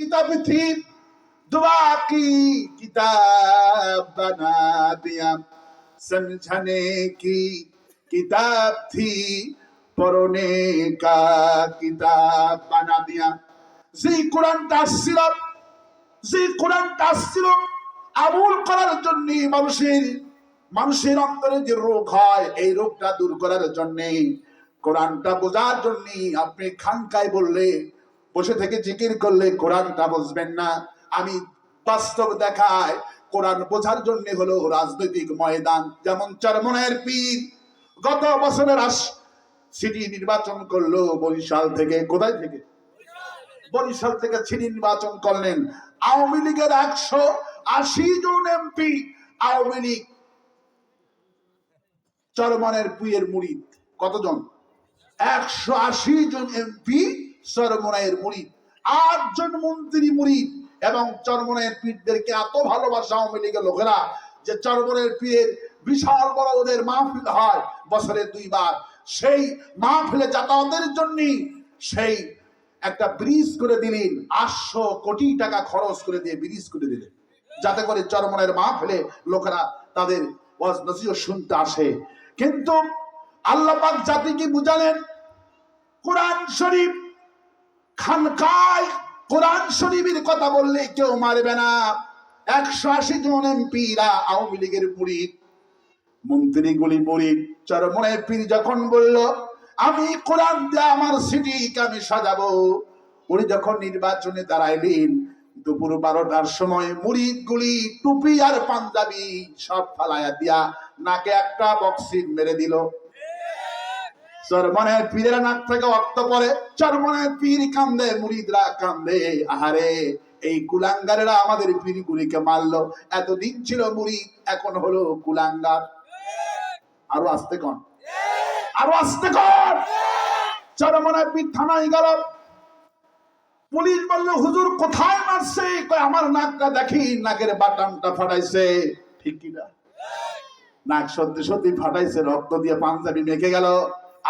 किताब थी, दुआ की किताब बना दिया, समझने की किताब थी, पढ़ने का किताब बना दिया। যে কোরআনটা আসছিল, যে কোরআনটা আসছিল আমল করার জন্য, মানুষের অন্তরে যে রোগ হয় এই রোগটা দূর করার জন্য, কোরআনটা বোঝার জন্য আপনি খানকায় বললে, বসে থেকে জিকির করলে কোরআনটা বুঝবেন না। আমি বাস্তব দেখায় কোরআন বোঝার জন্য হলো রাজনৈতিক ময়দান। যেমন চরমনের পীর গত বছরের সিটি নির্বাচন করলো বরিশাল থেকে। কোথায় থেকে? বরিশাল থেকে সিটি নির্বাচন করলেন। আওয়ামী লীগের 180 জন এমপি, আওয়ামী লীগ চরমনের পীরের মুরিদ। কতজন? 180 জন এমপি চরমনের মুরিদ, 8 জন মন্ত্রী মুরিদ। এবং চরমনের পীরদেরকে এত ভালোবাসা আওয়ামী লীগের লোকেরা যে চরমনের পীরের বিশাল বড় ওদের মাহফিল হয় বছরে 2 বার। সেই মাহফিলে যাতায়াতের জন্য সেই একটা ব্রিজ করে দিলেন, 800 কোটি টাকা খরচ করে দিয়ে ব্রিজ করে দিলেন, যাতে করে চরমনের মাহফিলে লোকেরা তাদের ওয়াজ নসিহত শুনতে আসে। কিন্তু আল্লাহ পাক জাতিকে বুঝালেন কোরআন শরীফ খানকায় কোরআন শরীফের কথা বললে কেউ মারবে না। 180 জন এমপিরা আওয়ামী লীগের মুরিদ, মন্ত্রীগুলি মুরিদ। চরমনের পীর যখন বলল আমি কোরআন দিয়ে আমার সিটিকে আমি সাজাবো, উনি যখন নির্বাচনে দাঁড়াইলেন দুপুর 12টার সময় মুরিদগুলি টুপি আর পাঞ্জাবি সব ফালাইয়া দিয়া নাকে একটা বক্সিং মেরে দিল। চরমনের পীরের নাক থেকে রক্ত পড়ে, চরমনের পীর কান্দে, মুরিদরা কান্দে। আহারে, এই কুলাঙ্গারেরা আমাদের পীরগুলিকে মারলো। এতদিন ছিল মুরিদ, এখন হলো কুলাঙ্গার। আরো আসতে কন, আরো আসতে কন। চরমনের পীর থানায় গেল, পুলিশ বললো হুজুর কোথায় মারছে? কই আমার নাকটা দেখি, নাকের বাটামটা ফাটাইছে। ঠিক কিনা? নাক সত্যি সত্যি ফাটাইছে, রক্ত দিয়ে পাঞ্জাবি মেখে গেল।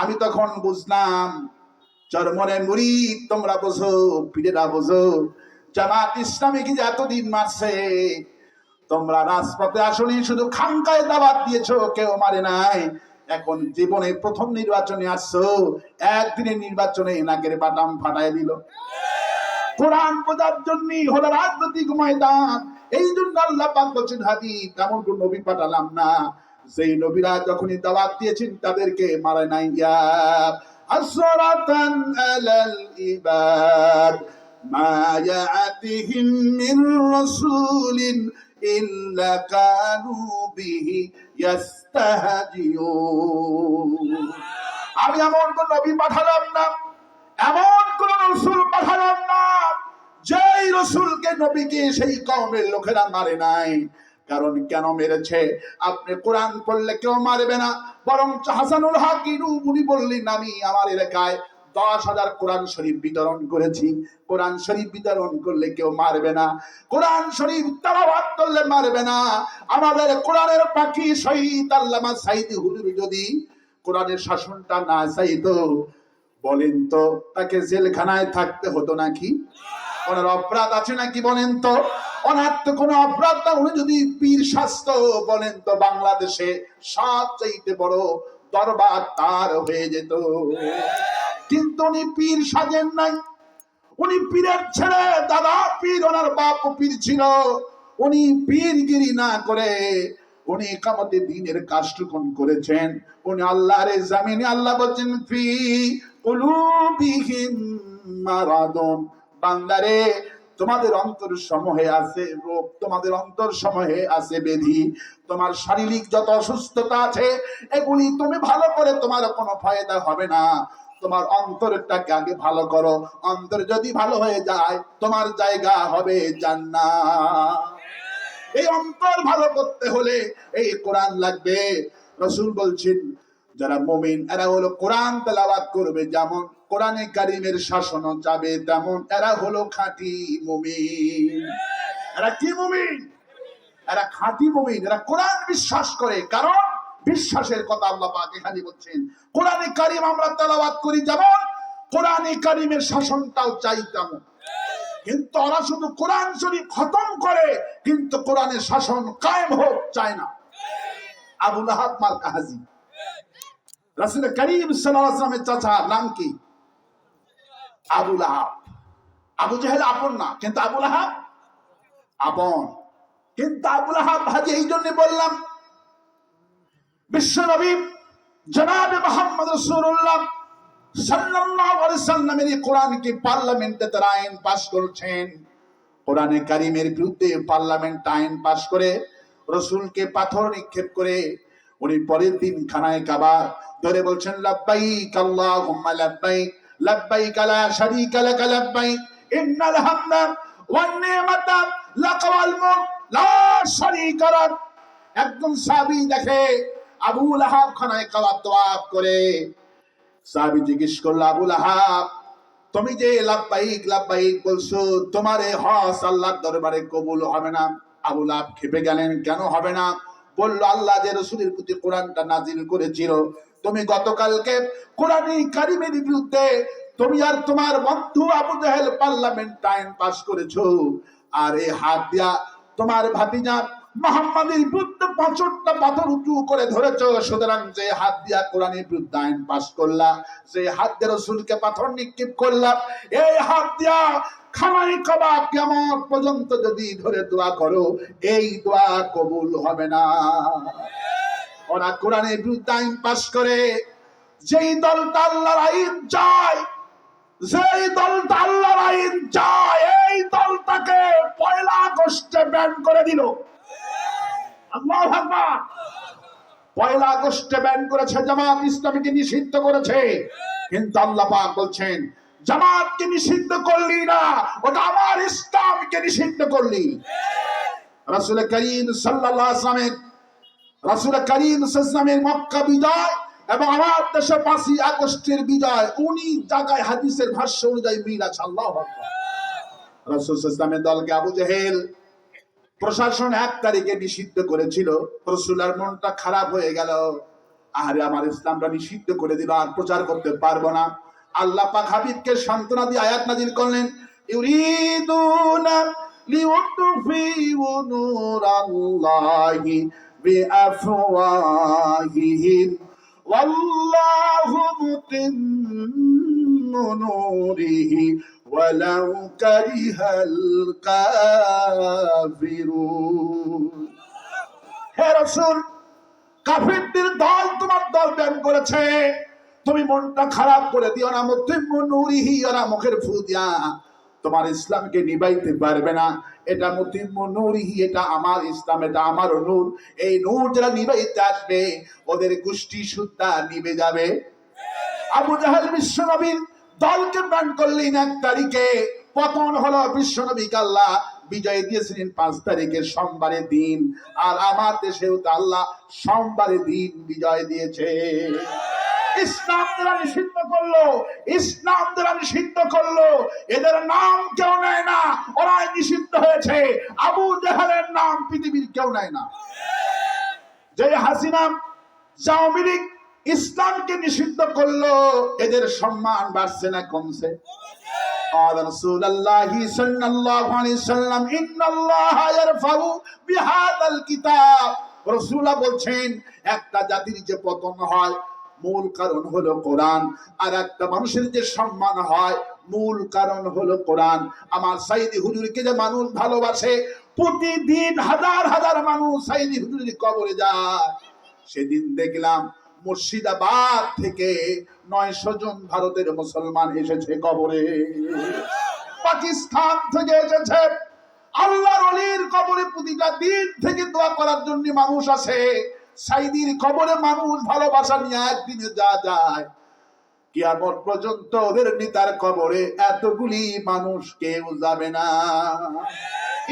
আমি তখন বুঝলাম চরমনের মুরিদ তোমরা বোঝো, পীরেরা বোঝো, জামাত ইসলামী কি এতদিন মারছে। তোমরা রাজপথে আসনি, শুধু খানকায় দাওয়াত দিয়েছো, কেউ মারে নাই। এখন জীবনে প্রথম নির্বাচনে আসছো, একদিনের নির্বাচনে নাকের বাটাম ফাটাই দিল। কোরআন বোঝার জন্য হলো রাজনৈতিক ময়দান। এই জন্য আল্লাহ পাক বলেছেন হাদিস এমন কোন নবী পাঠালাম না সেই নবীরা যখনই দাওয়াত দিয়েছেন তাদেরকে মারে নাই। ইয়া আসরাতান আলাল ইবাদ মা ইয়াতিহিম মির রাসূলিন ইল্লা কানু বিহি ইস্তাহজিউন। আমি এমন কোন নবী পাঠালাম না, এমন কোন রাসূল পাঠালাম না যেই রাসূলকে নবীকে সেই কওমের লোকেরা মারে নাই। কারণ কেন মেরেছে? আপনি কোরআন পড়লে কেউ মারবে না, বরং হাসানুল হাকিম উনি বললেন আমি আমার এলাকায় 10,000 কোরআন শরীফ বিতরণ করেছি। কোরআন শরীফ বিতরণ করলে কেউ মারবে না, কোরআন শরীফ তেলাওয়াত করলে মারবে না। আমাদের কোরআনের পাখি শহীদ আল্লামা সাইদি হুজুর যদি কোরআনের শাসনটা না চাইতো, বলেন তো তাকে জেলখানায় থাকতে হতো নাকি? ওনার অপরাধ আছে নাকি বলেন তো? ওনার তো কোনো অপরাধ না। উনি যদি পীর শাস্ত্র বলেন তো বাংলাদেশে সবচেয়ে বড় দরবার তার হয়ে যেত। কিন্তু উনি পীর সাজেন নাই, উনি পীরের ছেলে, দাদা পীর, ওনার বাপ পীর ছিল। উনি পীরগিরি না করে উনি ইকামতে দ্বীনের কাজটুকুন করেছেন। উনি আল্লাহর জমিনে আল্লাহ বলেন ফি কুলুবিহিম মারাদুন, বান্দারে তোমাদের অন্তর সমূহে আছে রোগ, তোমাদের অন্তর সমূহে আছে ব্যাধি, তোমার শারীরিক যত অসুস্থতা আছে এগুলি তুমি ভালো করে তোমার কোনো ফায়দা হবে না। তোমার অন্তরটাকে আগে ভালো করো, অন্তর যদি ভালো হয়ে যায় তোমার জায়গা হবে জান্নাত। এই অন্তর ভালো করতে হলে এই কোরআন লাগবে। রাসূল বলছেন যারা মুমিন এরা হলো কোরআন তেলাওয়াত করবে, যেমন কোরআনে কারীমের শাসন যাবে, তেমন এরা হলো খাঁটি মুমিন। এরা কি মুমিন? এরা খাঁটি মুমিন, এরা কোরআন বিশ্বাস করে। কারণ বিশ্বাসের কথা আল্লাহ পাক এখানে বলছেন। কোরআনে কারীম আমরা তেলাওয়াত করি যেমন, কোরআনে কারীমের শাসনটাও চাই তেমন। কিন্তু ওরা শুধু কোরআন শরীফ খতম করে, কিন্তু কোরআনের শাসন কায়েম হোক চায় না। আবু লাহাব মার্কা হাজি। রাসূল করিম সাল্লাল্লাহু আলাইহি ওয়াসাল্লামের চাচা নাম কি? আবু লাহাব। আবু জেহেল আপন না, কিন্তু আবু লাহাব আপন। কিন্তু আবু লাহাব হাজি এই জন্য বললাম, বিশ্ব নবী জনাবে মুহাম্মদ রাসূলুল্লাহ সাল্লাল্লাহু আলাইহি সাল্লামের কোরআনকে পার্লামেন্টে তারা আইন পাস করেছেন। কোরআনে কারিমের বিরুদ্ধে পার্লামেন্ট আইন পাস করে রাসূলকে পাথর নিক্ষেপ করে উনি পরের দিন খানায় কাবা ধরে বলছেন, লাব্বাইক আল্লাহুম্মা লাব্বাইক, লাব্বাইক লা শারীকা লাক লাব্বাইক, ইন্নাল হামদা ওয়ান নি'মাতা লাক ওয়াল মুলক লা শারীকা লাক। একজন সাহাবী দেখে আবু লাহাব খানায় কাবা তওয়াফ করে। সাহাবী জিজ্ঞেস করল, আবু লাহাব তুমি যে লাব্বাইক লাব্বাইক বলছো, তোমার এই হজ আল্লাহর দরবারে কবুল হবে না। আবু লাহাব খেপে গেলেন, কেন হবে না? বলল, আল্লাহ যে রাসূলের প্রতি কোরআনটা নাজিল করেছিল, তুমি গতকালকে কোরআনে কারিমের বিরুদ্ধে তুমি আর তোমার বন্ধু আবু জেহেল পার্লামেন্ট আইন পাস করেছো, আর এই হাত দিয়া তোমার ভাতিজা মুহাম্মাদের বিরুদ্ধে ৫০টা পাথর উঁচু করে ধরেছো। সুতরাং যে হাত দিয়া কোরআনের বিরুদ্ধে আইন পাস করলা, যে হাত দিয়ে রাসূলকে পাথর নিক্ষেপ করলা, এই হাত দিয়া খানায় কাবা কিয়ামত পর্যন্ত যদি ধরে দোয়া করো, এই দোয়া কবুল হবে না। ওরা কোরআনের বিরুদ্ধে আইন পাস করে। যেই দলটা আল্লাহর আইন চায়, যেই দলটা আল্লাহর আইন চায়, এই দলটাকে ১লা আগস্টে ব্যান করে দিল। আল্লাহু আকবার। ১লা আগস্টে ব্যান করেছে, জামাত ইসলামীকে নিষিদ্ধ করেছে। কিন্তু আল্লাহ পাক বলছেন, জামাতকে নিষিদ্ধ করলি না, ওটা আমার ইসলামকে নিষিদ্ধ করলি। রাসূল করিম সাল্লাল্লাহু আলাইহি ওয়াসাল্লামের রাসূল করিম সাল্লাল্লাহু আলাইহি ওয়াসাল্লামের মক্কা বিজয় এবং আমার দেশে ৫ই আগস্টের বিজয়, ১৯ জায়গায় হাদিসের ভাষ্য অনুযায়ী মিল আছে। আল্লাহু আকবার। রাসূল সাল্লাল্লাহু আলাইহি ওয়াসাল্লামের দলকে আবু জেহেল প্রশাসন ১ তারিখে নিষিদ্ধ করেছিল। রাসূলের মনটা খারাপ হয়ে গেল, আরে আমার ইসলামটা নিষিদ্ধ করে দিল, আর প্রচার করতে পারবো না। আল্লাহ পাক হাবিবকে সান্ত্বনা দিয়ে আয়াত নাযিল করলেন, ইউরিদুনা লিউতফিউ নূরাল্লাহি বিআফওয়াহিহিম ওয়াল্লাহু মুতিম্মু নূরিহি ওয়ালাউ কারিহাল কাফিরুন। হে রাসূল, কাফিরদের দল তোমার দল ব্যান করেছে, তুমি মনটা খারাপ করে দিও না। মুতিম্মু নূরিহি, ওরা মুখের ফু দিয়া তোমার ইসলামকে নিবাইতে পারবে না। এটা মুতিম্মু নূরিহি, এটা আমার ইসলাম, এটা আমার নূর। এই নূর যারা নিবাইতে আসবে, ওদের গোষ্ঠী সুদ্ধা নিবে যাবে। আবু জাহেল বিশ্বনবীর দলকে ব্যান করলেন ১ তারিখে, পতন হলো। বিশ্বনবীকে আল্লাহ বিজয় দিয়েছিলেন ৫ তারিখে সোমবারের দিন, আর আমার দেশেও তো আল্লাহ সোমবারের দিন বিজয় দিয়েছে। ইসলাম যারা নিষিদ্ধ করলো, ইসলাম যারা নিষিদ্ধ করলো, এদের নাম কেউ নেয় না, ওরাই নিষিদ্ধ হয়েছে। আবু জেহেলের নাম পৃথিবীর কেউ নেয় না। যে হাসিনা আওয়ামী লীগ ইসলামকে নিষিদ্ধ করলো, এদের সম্মান বাড়ছে না কমছে? قال رسول الله صلى الله عليه وسلم ان الله يرفع بهذا الكتاب। রাসূলুল্লাহ বলছেন, একটা জাতির যে পতন হয় মূল কারণ হলো কোরআন, আর একটা মানুষের যে সম্মান হয় মূল কারণ হলো কোরআন। আমার সাইদি হুজুরকে যে মানুষ ভালোবাসে, প্রতিদিন হাজার হাজার মানুষ সাইদি হুজুরের কবরে যায়। সেদিন দেখলাম মুর্শিদাবাদ থেকে ৯০০ জন ভারতের মুসলমান এসেছে কবরে, পাকিস্তান থেকে এসেছে। আল্লাহর ওলির কবরে প্রতিটা দিন থেকে দোয়া করার জন্য মানুষ আসে। সাইদির কবরে মানুষ ভালোবাসা নিয়ে একদিনে যা যায়, কিয়ামত পর্যন্ত ওদের নেতার কবরে এতগুলি মানুষ কেউ যাবে না।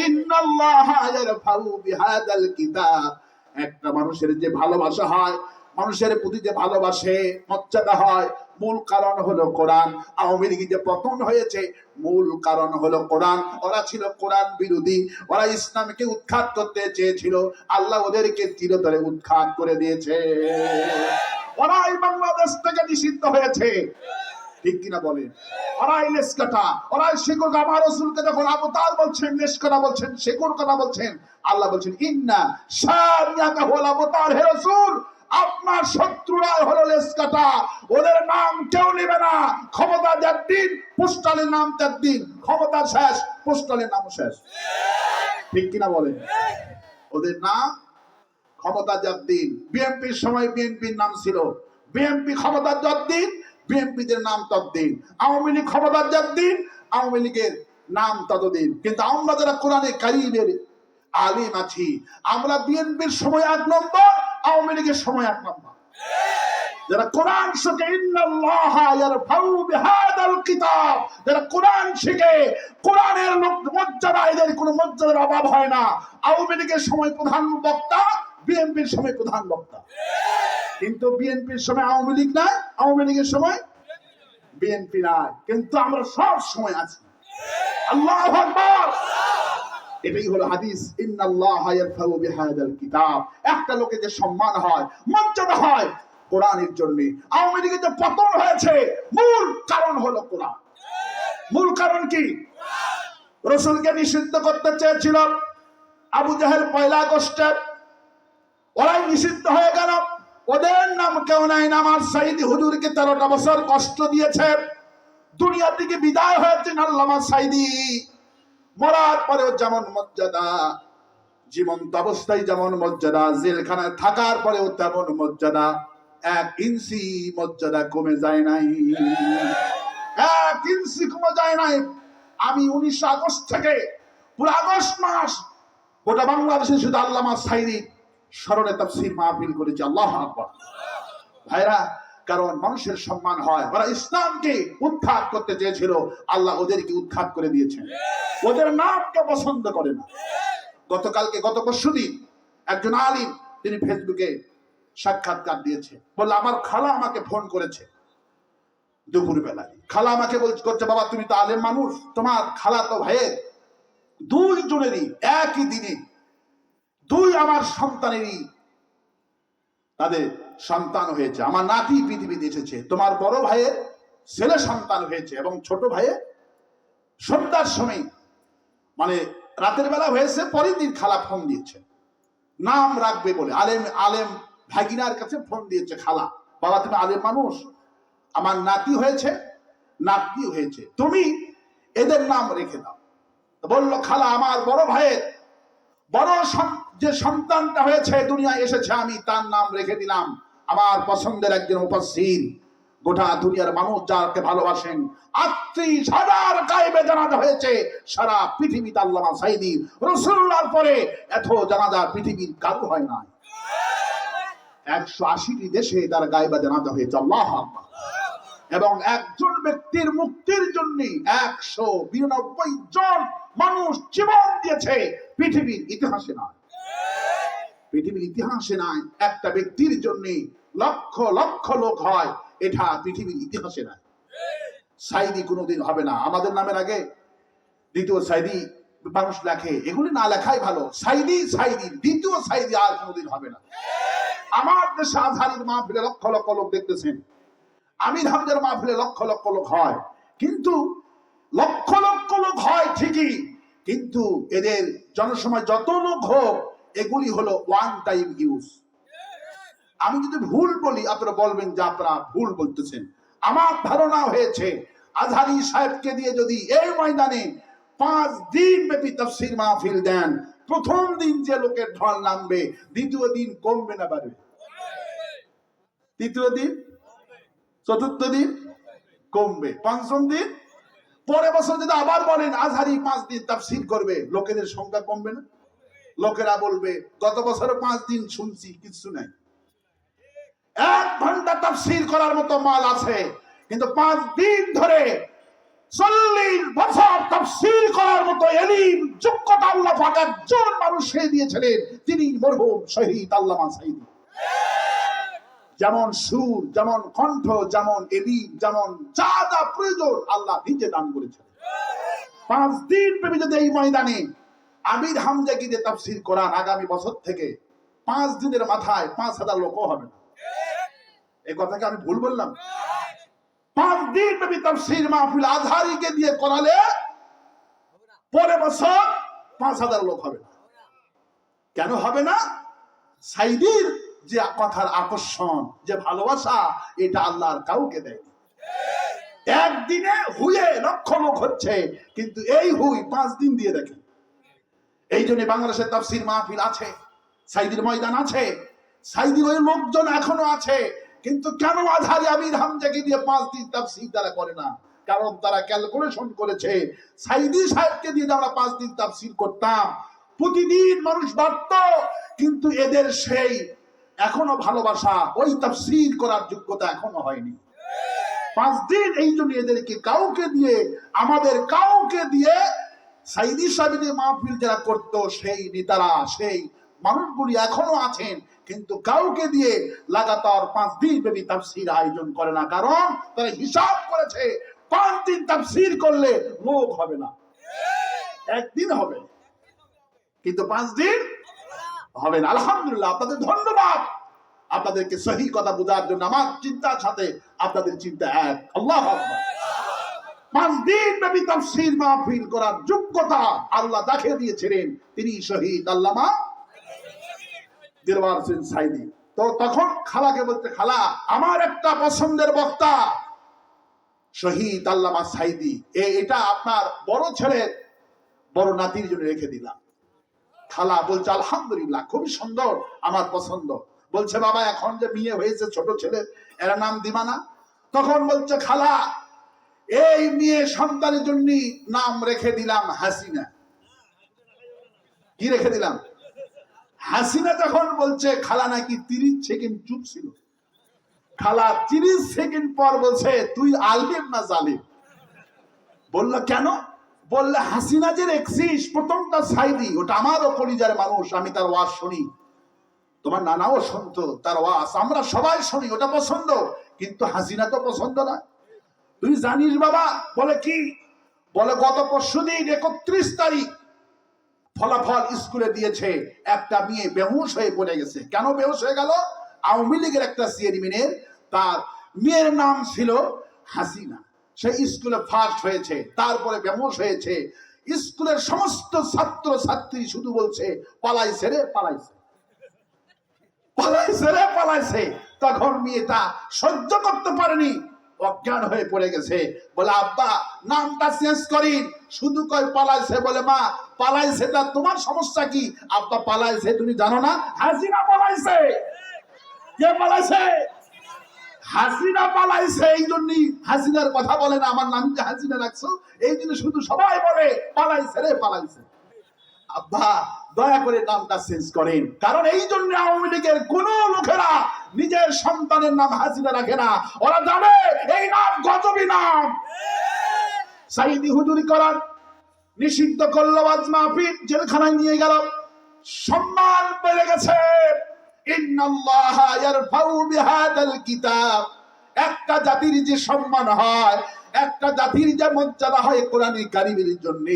ইন্নাল্লাহা ইয়ারফাউ বিহাদাল কিতাব। একটা মানুষের যে ভালোবাসা হয়, মানুষের প্রতি যে ভালোবাসে মর্যাদা হয়, মূল কারণ হলো কোরআন। আওয়ামী লীগ যে পতন হয়েছে মূল কারণ হলো কোরআন। ওরা ছিল কোরআন বিরোধী, ওরা ইসলামকে উৎখাত করতে চেয়েছিল, আল্লাহ ওদেরকে চিরতরে উৎখাত করে দিয়েছে। ওরাই বাংলাদেশ থেকে নিষিদ্ধ হয়েছে। ঠিক কিনা বলেন? ওরাই লেস কাটা, ওরাই শিকড়। আমার রাসূলকে যখন আবু তাল বলছেন লেস কাটা বলছেন, শিকড় কাটা বলছেন, আল্লাহ বলছেন ইন্না শানিয়াকা হুয়াল আবতার। হে রাসূল, আপনার শত্রুরা হলো লেস কাটা, ওদের নাম কেউ নেবে না। ক্ষমতা যার দিন, পোস্টালের নাম তার দিন, ক্ষমতা শেষ, পোস্টালের নাম শেষ। ঠিক কিনা বলেন? ওদের নাম ক্ষমতা যার দিন। বিএনপির সময় বিএনপির নাম ছিল, বিএনপি ক্ষমতার যার দিন বিএনপিদের নাম ততদিন। আওয়ামী লীগ ক্ষমতার যার দিন আওয়ামী লীগের নাম ততদিন। কিন্তু আমরা যারা কোরআনে কারীমের আলিম আছি, আমরা বিএনপির সময় 1 নম্বর, আওয়ামী লীগের সময় 1 নম্বর। যারা কোরআন শিখে, ইন্নাল্লাহা ইয়ারফাউ বিহাদাল কিতাব, যারা কোরআন শিখে, কোরআনের মর্যাদা, এদের কোনো মর্যাদার অভাব হয় না। আওয়ামী লীগের সময় প্রধান বক্তা, বিএনপির সময় প্রধান বক্তা। কিন্তু বিএনপির সময় আওয়ামী লীগ নাই, আওয়ামী লীগের সময় বিএনপি নাই, কিন্তু আমরা সব সময় আছি। আল্লাহু আকবার। এটাই হলো হাদিস, ইন্নাল্লাহা ইয়ারফাউ বিহাদাল কিতাব। একটা লোকের যে সম্মান হয়, মর্যাদা হয় কোরআনের জন্য। আওয়ামী লীগের যে পতন হয়েছে, মূল কারণ হলো কোরআন। মূল কারণ কি? রাসূলকে নিষিদ্ধ করতে চেয়েছিল আবু জাহেল 1 আগস্টে, ওরাই নিষিদ্ধ হয়ে গেল। ওদের নাম কেউ নাই। আমার সাইদি হুজুরকে 13টা বছর কষ্ট দিয়েছে, দুনিয়া থেকে বিদায় হয়েছেন আল্লামা সাইদি। মরার পরেও যেমন মর্যাদা, জীবন্ত অবস্থায় যেমন মর্যাদা, জেলখানায় থাকার পরেও তেমন মর্যাদা। 1 ইঞ্চি মর্যাদা কমে যায় নাই, 1 ইঞ্চি কমে যায় নাই। আমি 19 আগস্ট থেকে পুরো আগস্ট মাস গোটা বাংলাদেশে শুধু আল্লামা সাইদি স্মরণে তাফসীর মাহফিল করেছি। আল্লাহু আকবার। ভাইরা, কারণ মানুষের সম্মান হয়। ওরা ইসলামকে উৎখাত করতে চেয়েছিল, আল্লাহ ওদেরকে উৎখাত করে দিয়েছেন। ওদের নামকে পছন্দ করে না। গত পরশুদিন একজন আলিম, তিনি ফেসবুকে সাক্ষাৎকার দিয়েছে, বলল আমার খালা আমাকে ফোন করেছে দুপুর বেলায়। খালা আমাকে করছে, বাবা তুমি তো আলেম মানুষ, তোমার খালা তো ভাইয়ের 2 জনেরই একই দিনে 2 আমার সন্তানেরই তাদের সন্তান হয়েছে। আমার নাতি পৃথিবীতে এসেছে, তোমার বড় ভাইয়ের ছেলে সন্তান হয়েছে, এবং ছোট ভাইয়ের সন্ধ্যার সময়, মানে রাতের বেলা হয়েছে, পরের দিন খালা ফোন দিয়েছে নাম রাখবে বলে। আলেম ভাগিনার কাছে ফোন দিয়েছে খালা, বাবা তুমি আলেম মানুষ, আমার নাতি হয়েছে, নাতনি হয়েছে, তুমি এদের নাম রেখে দাও। বলল খালা, আমার বড় ভাইয়ের বড় যে সন্তানটা হয়েছে, দুনিয়ায় এসেছে, আমি তার নাম রেখে দিলাম আমার পছন্দের একজন মুফাসসির। গোটা দুনিয়ার মানুষ যাকে ভালোবাসেন, 38,000 গায়েবে জানাজা হয়েছে সারা পৃথিবীতে। আল্লামা সাইদি রাসূলুল্লাহর পরে এত জানাজা পৃথিবীর কারো হয় না। 180টি দেশে তার গায়েবে জানাজা হয়েছে। আল্লাহু আকবার। এবং একজন ব্যক্তির মুক্তির জন্য 192 জন মানুষ জীবন দিয়েছে। পৃথিবীর ইতিহাসে নয়, পৃথিবীর ইতিহাসে নয়, একটা ব্যক্তির জন্য লক্ষ লক্ষ লোক হয়, এটা পৃথিবীর ইতিহাসে নয়। সাইদি কোনোদিন হবে না। আমাদের নামের আগে দ্বিতীয় সাইদি মানুষ লেখে, এগুলি না লেখাই ভালো। সাইদি দ্বিতীয় সাইদি আর কোনোদিন হবে না। আমার দেশে আজহারির মাহফিলে লক্ষ লক্ষ লোক দেখতেছেন, আমির হামজার মাহফিলে লক্ষ লক্ষ লোক হয়, কিন্তু লক্ষ লক্ষ লোক হয় ঠিকই, কিন্তু এদের জনসময় যত লোক হোক, এগুলি হলো ওয়ান টাইম ইউজ। আমি যদি ভুল বলি আপনারা বলবেন যে আপনারা ভুল বলতেছেন। আমার ধারণা হয়েছে আজহারি সাহেবকে দিয়ে যদি এই ময়দানে 5 দিন ব্যাপী তাফসীর মাহফিল দেন, প্রথম দিন যে লোকের ঢল নামবে, দ্বিতীয় দিন কমবে না বাড়বে, তৃতীয় দিন, চতুর্থ দিন কমবে, পঞ্চম দিন, পরের বছর যদি আবার বলেন আজহারি 5 দিন তাফসীর করবে, লোকেদের সংখ্যা কমবে না? লোকেরা বলবে গত বছর 5 দিন শুনছি, কিছু নাই। 1 ঘন্টা তাফসীর করার মতো মাল আছে, কিন্তু 5 দিন ধরে 40 বছর তাফসীর করার মতো এলিম যোগ্যতা আল্লাহ পাক একজন মানুষকে দিয়েছিলেন, তিনি মরহুম শহীদ আল্লামা সাইদি। যেমন সুর, যেমন কণ্ঠ, যেমন এলিম, যেমন যা যা প্রয়োজন আল্লাহ নিজে দান করেছেন। 5 দিন ব্যাপী যদি এই ময়দানে আমির হামজাকে দিয়ে তাফসীর কোরআন, আগামী বছর থেকে 5 দিনের মাথায় 5,000 লোকও হবে না। এই কথাকে আমি ভুল বললাম? 5 দিন ব্যাপী তাফসীর মাহফিল আজহারিকে দিয়ে করালে পরে বছর 5000 লোক হবে না। কেন হবে না? সাইদির যে কথার আকর্ষণ, যে ভালোবাসা, এটা আল্লাহর কাউকে দেয়নি। একদিনে হুয়ে লক্ষ লোক হচ্ছে, কিন্তু এই হুই 5 দিন দিয়ে দেখে। এই জন্য বাংলাদেশের তাফসীর মাহফিল আছে, সাইদির ময়দান আছে, সাইদির ওই লোকজন এখনো আছে, কিন্তু কেন আজহারি আমির হামজাকে দিয়ে 5 দিন তাফসীর তারা করে না? কারণ তারা ক্যালকুলেশন করেছে, সাইদি সাহেবকে দিয়ে আমরা 5 দিন তাফসীর করতাম, প্রতিদিন মানুষ বাড়ত, কিন্তু এদের সেই এখনো ভালোবাসা, ওই তাফসীর করার যোগ্যতা এখনো হয়নি। 5 দিন এই জন্য এদেরকে কাউকে দিয়ে, আমাদের কাউকে দিয়ে সাইদি সাহেবের মাহফিল যারা করতো, সেই নেতারা, সেই মানুষগুলি এখনো আছেন, কিন্তু কাউকে দিয়ে লাগাতার 5 দিন ব্যাপী তাফসীর আয়োজন করে না। কারণ তারা হিসাব করেছে 5 দিন তাফসীর করলে লোক হবে না, একদিন হবে, কিন্তু 5 দিন হবে না। আলহামদুলিল্লাহ, আপনাদের ধন্যবাদ, আপনাদেরকে সহি কথা বোঝার জন্য আমার চিন্তার সাথে আপনাদের চিন্তা এক। আল্লাহু আকবার। 5 দিন ব্যাপী তাফসীর মাহফিল করার যোগ্যতা আল্লাহ দেখিয়ে দিয়েছিলেন, তিনি শহীদ আল্লামা দিলওয়ার হোসেন সাইদি। তো তখন খালাকে বলতে, খালা আমার একটা পছন্দের বক্তা শহীদ আল্লামা সাইদি, এটা আপনার বড় ছেলের বড় নাতির জন্য রেখে দিলাম। খালা বলছে আলহামদুলিল্লাহ, খুবই সুন্দর, আমার পছন্দ। বলছে বাবা এখন যে বিয়ে হয়েছে ছোট ছেলে, এরা নাম দিবা না? তখন বলছে খালা এই মেয়ে সন্তানের জন্য নাম রেখে দিলাম হাসিনা। কি রেখে দিলাম? হাসিনা। তখন বলছে খালা নাকি 30 সেকেন্ড চুপ ছিল। খালা 30 সেকেন্ড পর বলছে তুই আলিম না জালিম? বলল কেন? বললে হাসিনা যে রেখছিস প্রথমটা সাইদি, ওটা আমারও পরিবারের মানুষ, আমি তার ওয়াজ শুনি, তোমার নানাও শুনতো তার ওয়াজ, আমরা সবাই শুনি, ওটা পছন্দ, কিন্তু হাসিনা তো পছন্দ না। তুই জানিস বাবা? বলে কি? বলে গত পরশুদিন 31 তারিখ ফলাফল স্কুলে দিয়েছে, একটা মেয়ে বেহুশ হয়ে পড়ে গেছে। কেন বেহুশ হয়ে গেল? আওয়ামী লীগের একটা চেয়ারম্যানের তার মেয়ের নাম ছিল হাসিনা, সে স্কুলে ফার্স্ট হয়েছে, তারপরে বেহুশ হয়েছে। স্কুলের সমস্ত ছাত্র ছাত্রী শুধু বলছে পালাইছে রে পালাইছে, পালাইছে রে পালাইছে। তখন মেয়েটা সহ্য করতে পারেনি, অজ্ঞান হয়ে পড়ে গেছে। বলে আব্বা নামটা চেঞ্জ করিন, শুধু কয় পালাইছে। বলে মা পালাইছে তা তোমার সমস্যা কি? আব্বা পালাইছে তুমি জানো না? হাসিনা পালাইছে। কে পালাইছে? হাসিনা পালাইছে। এই জন্যই হাসিনার কথা বলে না, আমার নামটা হাসিনা রাখছো, এই জন্য শুধু সবাই বলে পালাইছে রে পালাইছে। আব্বা দয়া করে নামটা চেঞ্জ করেন, কারণ এই জন্য আওয়ামী লীগের কোন লোকেরা নিজের সন্তানের নাম হাসিনা রাখে না, ওরা জানে এই নাম গজবি নাম। সাইদি হুজুরি করার নিষিদ্ধ করলো, ওয়াজ মাহফিল জেলখানায় নিয়ে গেল, সম্মান বেড়ে গেছে। ইন্নাল্লাহা ইয়ারফাউ বিহাদাল কিতাব, একটা জাতির যে সম্মান হয়, একটা জাতির যে মর্যাদা হয় কোরআনে কারিমের জন্য,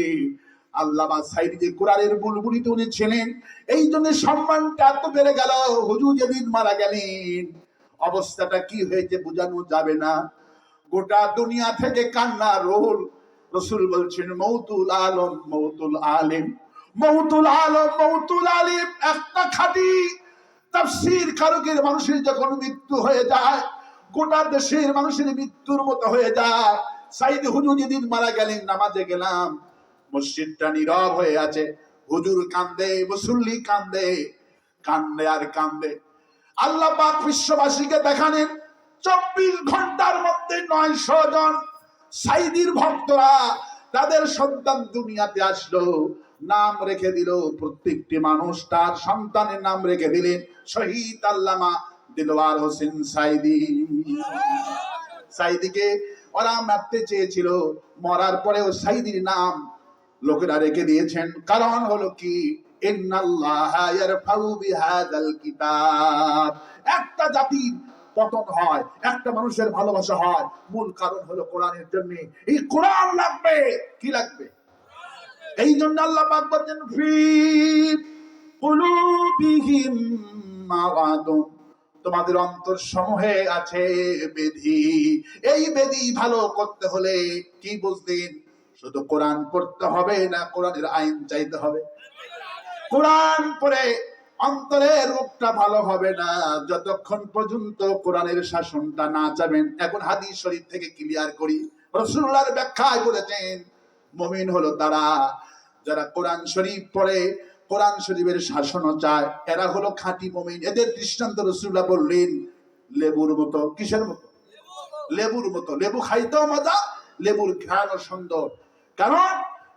আল্লামা সাইদি যে কোরআনের বুলবুলিতে উনি ছিলেন, এই জন্য সম্মানটা এত বেড়ে গেল। হুজুর যেদিন মারা গেলেন অবস্থাটা কি হয়েছে বোঝানো যাবে না, গোটা দুনিয়া থেকে কান্না রোল। রাসূল বলছেন মৌতুল আলম মৌতুল আলিম, মৌতুল আলম মৌতুল আলিম। একটা খাঁটি তাফসীর কারকের মানুষের যখন মৃত্যু হয়ে যায়, গোটা দেশের মানুষের মৃত্যুর মতো হয়ে যায়। সাইদি হুজুর যেদিন মারা গেলেন, নামাজে গেলাম, মসজিদটা নীরব হয়ে আছে, হুজুর কান্দে, মুসল্লি কান্দে, কান্দে আর কান্দে। আল্লাহ পাক বিশ্ববাসীকে দেখালেন 24 ঘন্টার মধ্যে 900 জন সাইদির ভক্তরা তাদের সন্তান দুনিয়াতে আসলো, নাম রেখে দিল, প্রত্যেকটি মানুষ তার সন্তানের নাম রেখে দিলেন শহীদ আল্লামা দিলওয়ার হোসেন সাইদি। সাইদিকে ওরা মারতে চেয়েছিল, মরার পরেও সাইদির নাম লোকেরা রেখে দিয়েছেন। কারণ হলো কি? ইন্নাল্লাহা ইয়ারফাউ বিহাদাল কিতাব। একটা জাতির পতন হয়, একটা মানুষের ভালোবাসা হয়, মূল কারণ হলো কোরআনের জন্য। এই কোরআন লাগবে। কি লাগবে? এই জন্য আল্লাহ পাক বলেন ফি কুলুবিহিম মারাদুন তোমাদের অন্তর সমূহে আছে বেধি। এই বেধি ভালো করতে হলে কি বুঝলেন? শুধু কোরআন পড়তে হবে না, কোরআনের আইন চাইতে হবে। কোরআন পড়ে অন্তরের রূপটা ভালো হবে না যতক্ষণ পর্যন্ত কোরআনের শাসনটা না চাবেন। এখন হাদিস শরীফ থেকে ক্লিয়ার করি। রাসূলুল্লাহর ব্যাখ্যায় বলেছেন, মুমিন হলো তারা যারা কোরআন শরীফ পড়ে, কোরআন শরীফের শাসনও চায়, এরা হলো খাঁটি মুমিন। এদের দৃষ্টান্ত রাসূলুল্লাহ বললেন লেবুর মতো। কিসের মতো? লেবুর মতো। লেবু খাইতেও মজা, লেবুর ঘ্রাণও সুন্দর। কারণ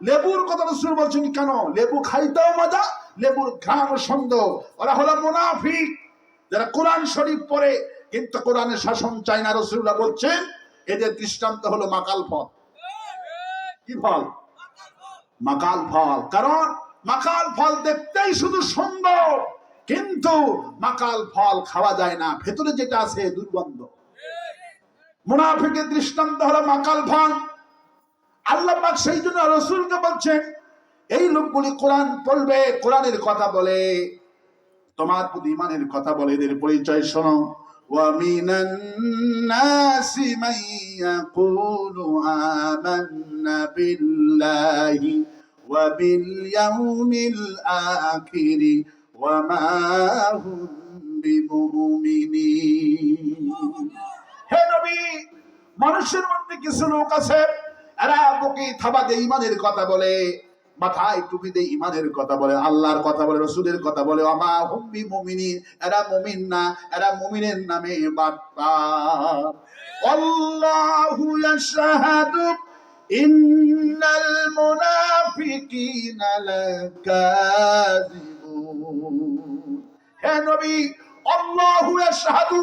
লেবুর কথা রাসূল বলছেন কেন? লেবু খাইতেও মজা, লেবুর ঘ্রাণও সুন্দর। ওরা হলো মুনাফিক যারা কোরআন শরীফ পড়ে কিন্তু কোরআনের শাসন চায় না। রাসূলুল্লাহ বলছেন এদের দৃষ্টান্ত হলো মাকাল ফল। কি ফল? মাকাল ফল। কারণ মাকাল ফল দেখতেই শুধু সুন্দর, কিন্তু মাকাল ফল খাওয়া যায় না, ভেতরে যেটা আছে দুর্গন্ধ। মুনাফিকের দৃষ্টান্ত হলো মাকাল ফল। আল্লাহ পাক সেই জন্য রাসূলকে বলছেন এই লোকগুলি কোরআন পড়বে, কোরআনের কথা বলে, তোমার প্রতি ঈমানের কথা বলে, এদের পরিচয় শোনো। ওয়া মিনান নাসি মান ইয়াকুলু আমান্না বিল্লাহি ওয়া বিল ইয়াউমিল আখির ওয়া মা হুম বিমুমিনিন। হে নবী, মানুষের মধ্যে কিছু লোক আছে এরা বুকে থাবা দিয়ে ঈমানের কথা বলে, মাথায় টুপি দিয়ে ঈমানের কথা বলে, আল্লাহর কথা বলে, রাসূলের কথা বলে, আমা হুম বিমুমিনিন, এরা মুমিন না, এরা মুমিনের নামে বাটপার। আল্লাহু ইয়াশহাদু ইন্নাল মুনাফিকিনা লাকাযিবুন। হে নবী, আল্লাহু ইয়াশহাদু,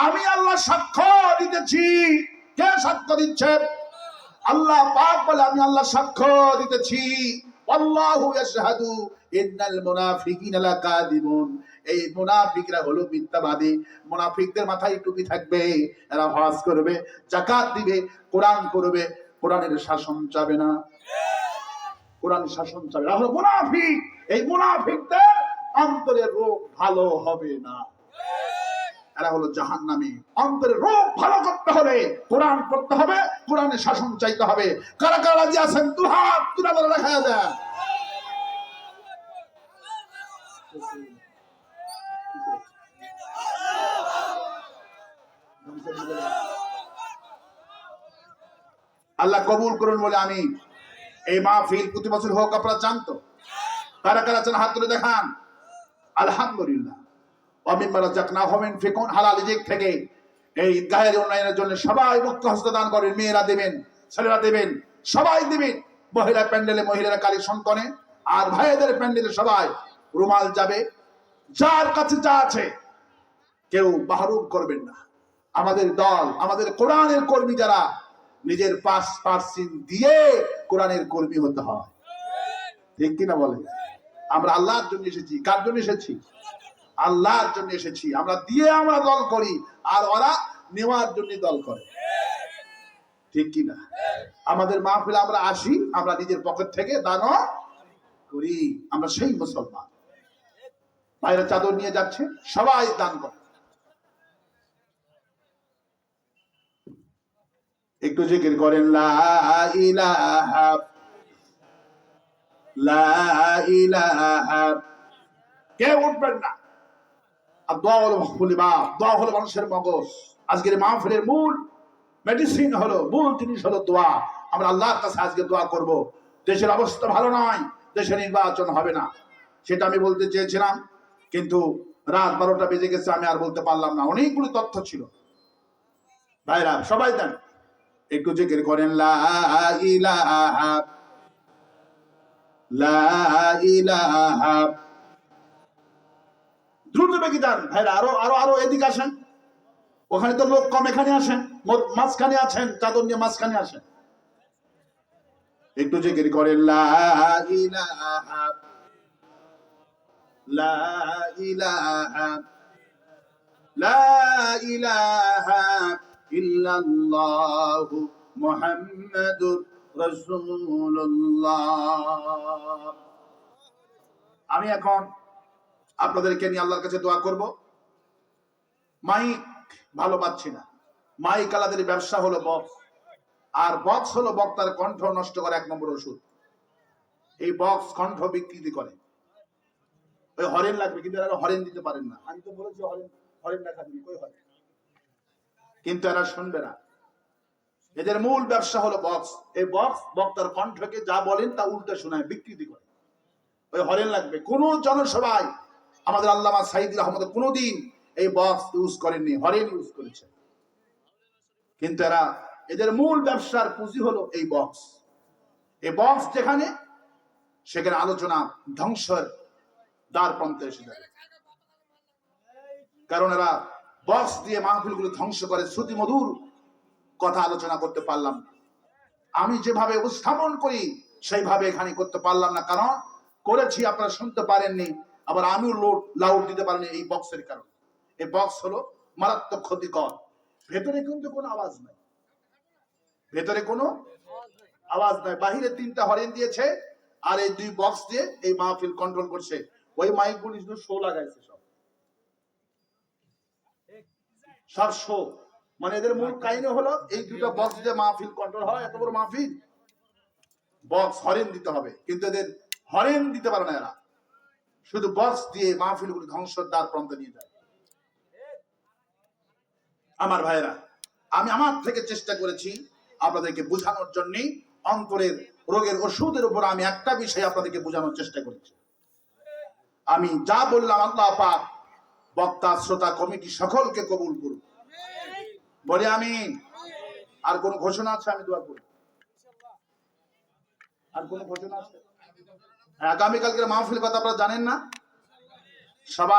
আমি আল্লাহ সাক্ষ্য দিতেছি। কে সাক্ষ্য দিচ্ছে? আল্লাহ পাক বলে আমি আল্লাহ সাক্ষ্য দিতেছি। আল্লাহু ইয়াশহাদু ইন্নাল মুনাফিকিনা লাকাযিবুন। এই মুনাফিকরা হলো মিথ্যাবাদী। মুনাফিকদের মাথায় টুপি থাকবে, এরা হজ করবে, যাকাত দিবে, কোরআন পড়বে, কোরআনের শাসন চাবে না। কোরআন শাসন চাবে, এরা হলো মুনাফিক। এই মুনাফিকদের অন্তরের রোগ ভালো হবে না, এরা হলো জাহান্নামী। অন্তরের রোগ ভালো করতে হলে কোরআন পড়তে হবে, কোরআনের শাসন চাইতে হবে। কারা কারা রাজি আছেন? দুহাত তুলে ধরে রাখা যায়। আল্লাহ কবুল করুন বলে আমি। এই মাহফিল প্রতি বছর হোক, আপনারা জানতো। কারা কারা আছেন হাত তুলে দেখান। আলহামদুলিল্লাহ। হালাল দিক থেকে এই ঈদগাহের উন্নয়নের জন্য সবাই মুক্ত হস্ত দান করেন। মেয়েরা দেবেন, ছেলেরা দেবেন, সবাই দেবেন। মহিলা প্যান্ডেলে মহিলারা কালেকশন করে, আর ভাইদের প্যান্ডেলে সবাই রুমাল যাবে। যার কাছে যা আছে কেউ মাহরুম করবেন না। আমাদের দল, আমাদের কোরআনের কর্মী যারা, নিজের 5% দিয়ে কোরআনের কর্মী হতে হয়। ঠিক কিনা বলেন? আমরা আল্লাহর জন্য এসেছি। কার জন্য এসেছি? আল্লাহর জন্য এসেছি। আমরা দিয়ে আমরা দল করি, আর ওরা নেওয়ার জন্য দল করে। ঠিক কিনা? আমাদের মাহফিলে আমরা আসি, আমরা নিজের পকেট থেকে দান করি। আমরা সেই মুসলমান। বাইরে চাদর নিয়ে যাচ্ছে, সবাই দান করে। একটু জিকির করেন লা ইলাহা লা ইলাহা। কে উঠবেন না? আর দোয়া হলো খুলিবা, দোয়া হলো মানুষের মগজ। আজকের মাহফিলের মূল মেডিসিন হলো, মূল জিনিস হলো দোয়া। আমরা আল্লাহর কাছে আজকে দোয়া করব। দেশের অবস্থা ভালো নয়, দেশে নির্বাচন হবে না, সেটা আমি বলতে চেয়েছিলাম, কিন্তু রাত 12টা বেজে গেছে, আমি আর বলতে পারলাম না। অনেকগুলো তথ্য ছিল। ভাইরা সবাই দেন, একটু জিকির করেন লা ইলাহা লা ইলাহা। দ্রুত বেগে যান ভাইরা, আরো আরো আরো এদিকে আসেন। ওখানে তো লোক কম, এখানে আসেন, মাঝখানে আছেন, চাদর নিয়ে মাঝখানে আসেন। একটু জিকির করেন লা ইলাহা লা ইলাহা লা ইলাহা ইল্লাল্লাহু মুহাম্মাদুর রাসূলুল্লাহ। আমি এখন আপনাদেরকে নিয়ে আল্লাহর কাছে দোয়া করব। মাইক ভালো পাচ্ছি না, মাইক আলাদের ব্যবসা হলো বক্স, আর বক্স হলো বক্তার কণ্ঠ নষ্ট করে 1 নম্বর ওষুধ। এই বক্স কণ্ঠ বিকৃতি করে। ওই হরেন লাগবে, কিন্তু এরা হরেন দিতে পারেন না। আমি তো বলেছি হরেন, হরেন দেখা দিন, কই হরেন, কিন্তু এরা শুনবে না। এদের মূল ব্যবসা হলো বক্স। এই বক্স বক্তার কণ্ঠকে যা বলেন তা উল্টে শোনায়, বিকৃতি করে। ওই হরেন লাগবে। কোন জনসভায় আমাদের আল্লামা সাঈদী রহমত কোনদিন এই বক্স ইউজ করেননি, হরেন ইউজ করেছে। কিন্তু এরা, এদের মূল ব্যবসার পুঁজি হলো এই বক্স। এই বক্স যেখানে, সেখানে আলোচনা ধ্বংসের দ্বার প্রান্তে এসে যাবে। কারণ এরা বক্স দিয়ে মাহফিলগুলো ধ্বংস করে। শ্রুতি মধুর কথা আলোচনা করতে পারলাম না, আমি যেভাবে উপস্থাপন করি সেইভাবে এখানে করতে পারলাম না। কারণ করেছি, আপনারা শুনতে পারেননি, আবার আমিও লাউড দিতে পারিনি এই বক্সের কারণে। এই বক্স হলো মারাত্মক ক্ষতিকর। ভেতরে কিন্তু কোনো আওয়াজ নাই, ভেতরে কোনো আওয়াজ নাই। বাহিরে 3টা হরেন দিয়েছে, আর এই 2 বক্স দিয়ে এই মাহফিল কন্ট্রোল করছে। ওই মাইকগুলি শুধু শো লাগাইছে, সব শো। মানে এদের মূল কাহিনী হলো এই 2টা বক্স দিয়ে মাহফিল কন্ট্রোল হয়। এত বড় মাহফিল, বক্স হরেন দিতে হবে, কিন্তু এদের হরেন দিতে পারে না। এরা শুধু বক্স দিয়ে মাহফিলগুলো ধ্বংসের দ্বার প্রান্তে নিয়ে যায়। আমার ভাইয়েরা, আমি আমার থেকে চেষ্টা করেছি আপনাদেরকে বোঝানোর জন্য। অন্তরের রোগের ওষুধের উপর আমি একটা বিষয় আপনাদেরকে বোঝানোর চেষ্টা করেছি। আমি যা বললাম আল্লাহ পাক বক্তা, শ্রোতা, কমিটি সকলকে কবুল করুন, বলে আমিন। আর কোন ঘোষণা আছে? আমি দোয়া করি। আর কোন ঘোষণা আছে? আগামীকালকের মাহফিল কথা আপনারা জানেন না সবাই?